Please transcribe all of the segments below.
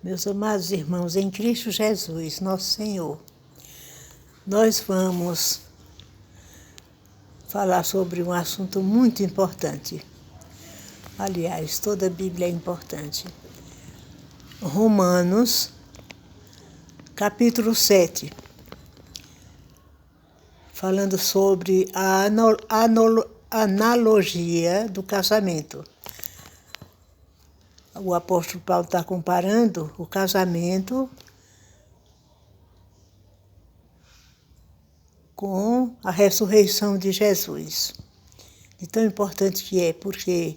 Meus amados irmãos, em Cristo Jesus, nosso Senhor, nós vamos falar sobre um assunto muito importante. Aliás, toda a Bíblia é importante. Romanos, capítulo 7, falando sobre a analogia do casamento. O apóstolo Paulo está comparando o casamento com a ressurreição de Jesus. E tão importante que é, porque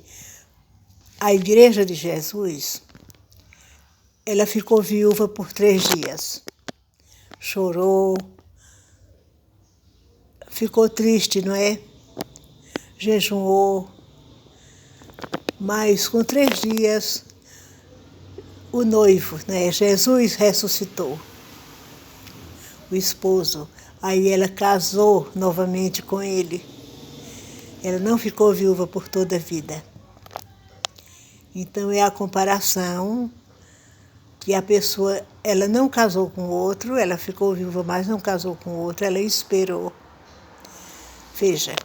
a igreja de Jesus, ela ficou viúva por 3 dias. Chorou, ficou triste, não é? Jejuou, mas com 3 dias o noivo, né, Jesus ressuscitou, o esposo. Aí ela casou novamente com ele. Ela não ficou viúva por toda a vida. Então é a comparação que a pessoa, ela não casou com outro, ela ficou viúva, mas não casou com outro, ela esperou. Veja,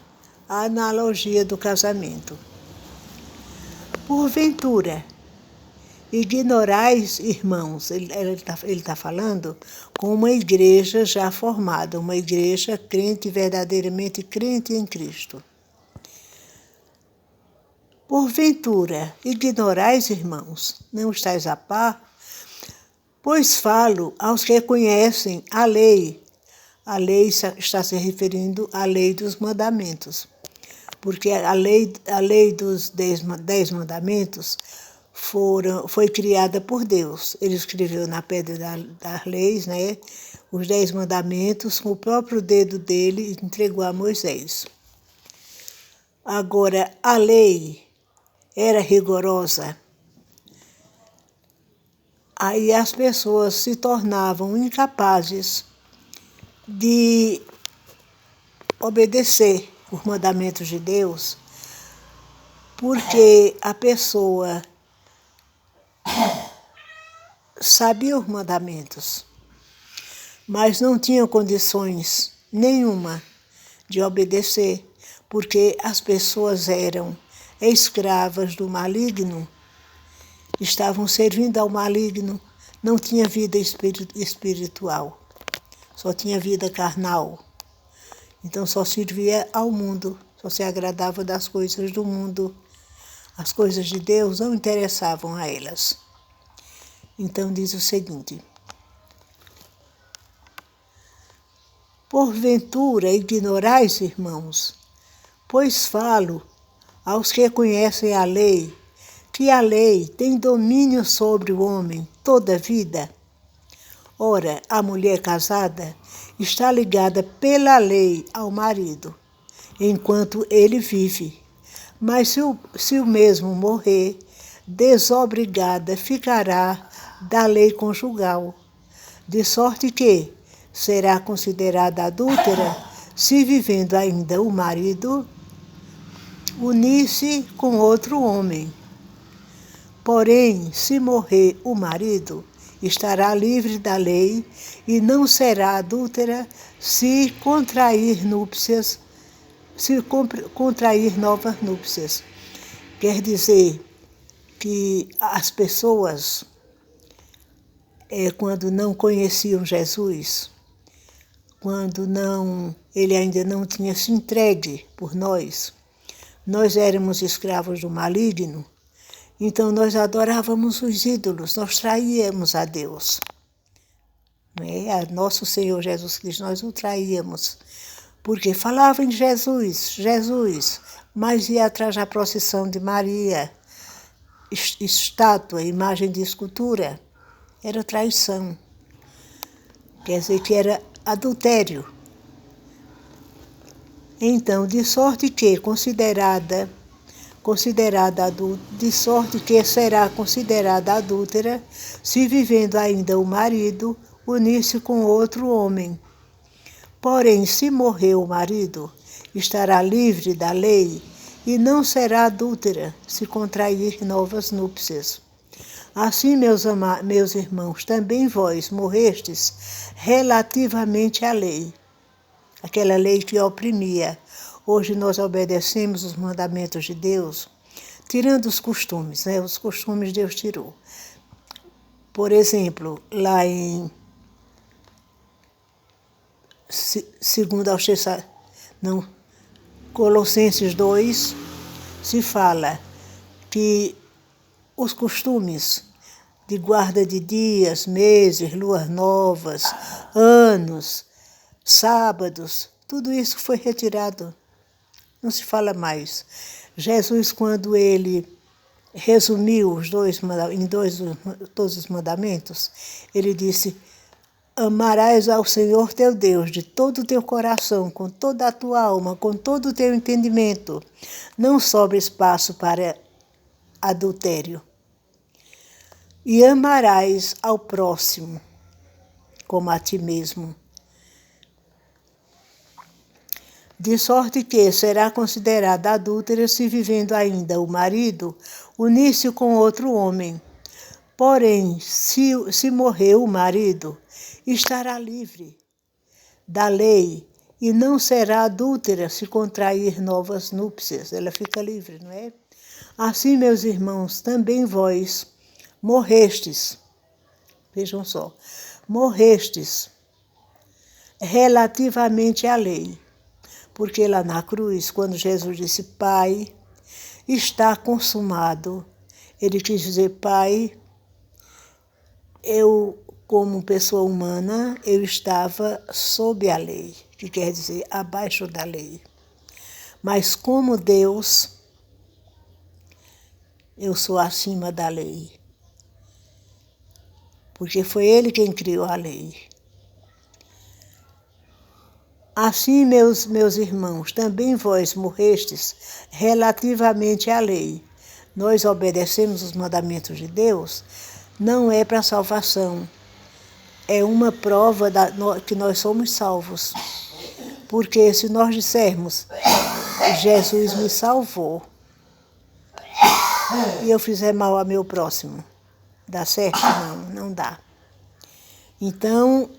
a analogia do casamento. Porventura, ignorais, irmãos, ele está falando com uma igreja já formada, uma igreja crente, verdadeiramente crente em Cristo. Porventura, ignorais, irmãos, não estáis a par? Pois falo aos que conhecem a lei. A lei está se referindo à lei dos mandamentos, porque a lei dos 10 mandamentos foi criada por Deus. Ele escreveu na pedra das leis, né, os 10 mandamentos com o próprio dedo dele e entregou a Moisés. Agora, a lei era rigorosa. Aí as pessoas se tornavam incapazes de obedecer os mandamentos de Deus, porque a pessoa sabia os mandamentos, mas não tinha condições nenhuma de obedecer, porque as pessoas eram escravas do maligno, estavam servindo ao maligno, não tinha vida espiritual, só tinha vida carnal. Então só servia ao mundo, só se agradava das coisas do mundo. As coisas de Deus não interessavam a elas. Então diz o seguinte: porventura ignorais, irmãos, pois falo aos que conhecem a lei, que a lei tem domínio sobre o homem toda a vida. Ora, a mulher casada está ligada pela lei ao marido, enquanto ele vive. Mas se o mesmo morrer, desobrigada ficará da lei conjugal, de sorte que será considerada adúltera se, vivendo ainda o marido, unir-se com outro homem. Porém, se morrer o marido, estará livre da lei e não será adúltera se contrair novas núpcias. Quer dizer que as pessoas, quando não conheciam Jesus, quando ele ainda não tinha se entregue por nós éramos escravos do maligno. Então nós adorávamos os ídolos, nós traíamos a Deus. A nosso Senhor Jesus Cristo, nós o traíamos. Porque falava em Jesus, mas ia atrás da procissão de Maria, estátua, imagem de escultura. Era traição. Quer dizer que era adultério. Então, de sorte que será considerada adúltera se, vivendo ainda o marido, unir-se com outro homem. Porém, se morrer o marido, estará livre da lei e não será adúltera se contrair novas núpcias. Assim, meus irmãos, também vós morrestes relativamente à lei, aquela lei que oprimia. Hoje nós obedecemos os mandamentos de Deus, tirando os costumes, né? Os costumes Deus tirou. Por exemplo, lá em Colossenses 2, se fala que os costumes de guarda de dias, meses, luas novas, anos, sábados, tudo isso foi retirado. Não se fala mais. Jesus, quando ele resumiu todos os mandamentos, ele disse: amarás ao Senhor teu Deus de todo o teu coração, com toda a tua alma, com todo o teu entendimento. Não sobra espaço para adultério. E amarás ao próximo como a ti mesmo. De sorte que será considerada adúltera se vivendo ainda o marido unir-se com outro homem. Porém, se morrer o marido, estará livre da lei e não será adúltera se contrair novas núpcias. Ela fica livre, não é? Assim, meus irmãos, também vós morrestes. Vejam só. Morrestes relativamente à lei. Porque lá na cruz, quando Jesus disse: Pai, está consumado, ele quis dizer: Pai, eu, como pessoa humana, eu estava sob a lei, que quer dizer abaixo da lei. Mas como Deus, eu sou acima da lei. Porque foi Ele quem criou a lei. Assim, meus irmãos, também vós morrestes relativamente à lei. Nós obedecemos os mandamentos de Deus, não é para salvação. É uma prova que nós somos salvos. Porque se nós dissermos, Jesus me salvou, e eu fizer mal ao meu próximo, dá certo? Não dá. Então,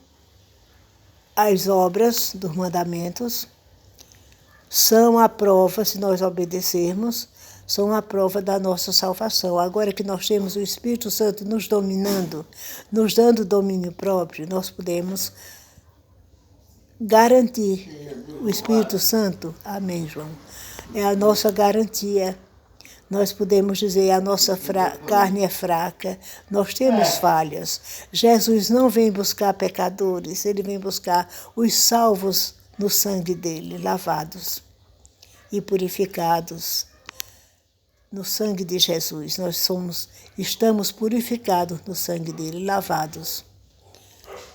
as obras dos mandamentos são a prova, se nós obedecermos, são a prova da nossa salvação. Agora que nós temos o Espírito Santo nos dominando, nos dando domínio próprio, nós podemos garantir. O Espírito Santo, amém, João, é a nossa garantia. Nós podemos dizer: a nossa carne é fraca, nós temos falhas. Jesus não vem buscar pecadores, ele vem buscar os salvos no sangue dele, lavados e purificados no sangue de Jesus. Nós estamos purificados no sangue dele, lavados.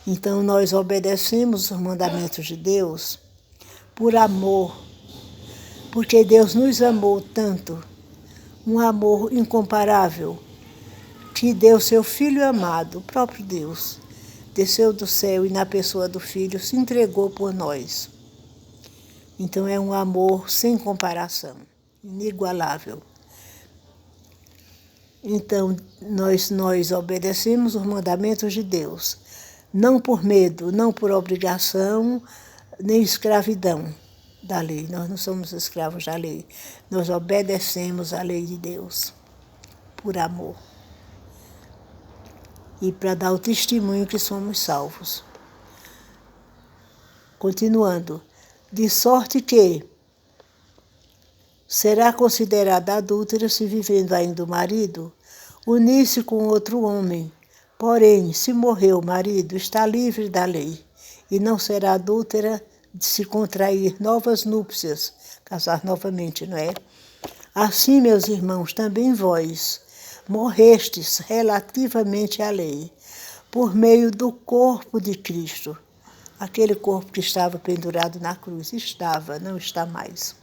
Então nós obedecemos os mandamentos de Deus por amor, porque Deus nos amou tanto, um amor incomparável, que deu seu Filho amado, o próprio Deus, desceu do céu e na pessoa do Filho se entregou por nós. Então é um amor sem comparação, inigualável. Então nós obedecemos os mandamentos de Deus, não por medo, não por obrigação, nem escravidão da lei. Nós não somos escravos da lei. Nós obedecemos à lei de Deus por amor e para dar o testemunho que somos salvos. Continuando, de sorte que será considerada adúltera se vivendo ainda o marido unir-se com outro homem. Porém, se morrer o marido, está livre da lei e não será adúltera de se contrair novas núpcias, casar novamente, não é? Assim, meus irmãos, também vós morrestes relativamente à lei, por meio do corpo de Cristo. Aquele corpo que estava pendurado na cruz, não está mais.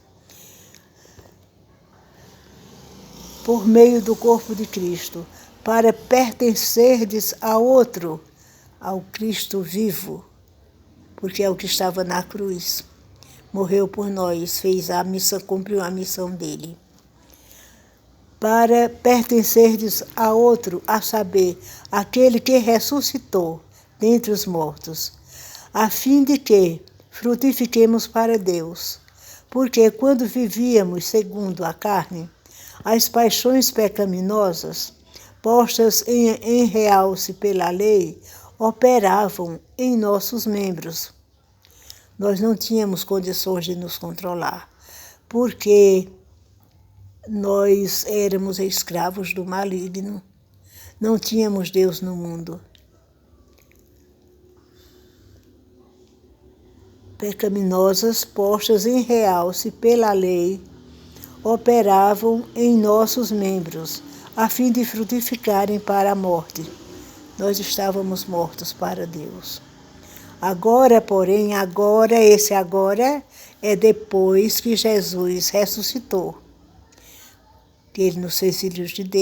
Por meio do corpo de Cristo, para pertencerdes a outro, ao Cristo vivo, porque é o que estava na cruz. Morreu por nós, fez a missão, cumpriu a missão dele. para pertencerdes a outro, a saber, aquele que ressuscitou dentre os mortos, a fim de que frutifiquemos para Deus. Porque quando vivíamos segundo a carne, as paixões pecaminosas, postas em realce pela lei, operavam em nossos membros. Nós não tínhamos condições de nos controlar, porque nós éramos escravos do maligno. Não tínhamos Deus no mundo. Pecaminosas, postas em realce pela lei, operavam em nossos membros, a fim de frutificarem para a morte. Nós estávamos mortos para Deus. Agora, porém, esse agora é depois que Jesus ressuscitou. Que Ele nos fez filhos de Deus.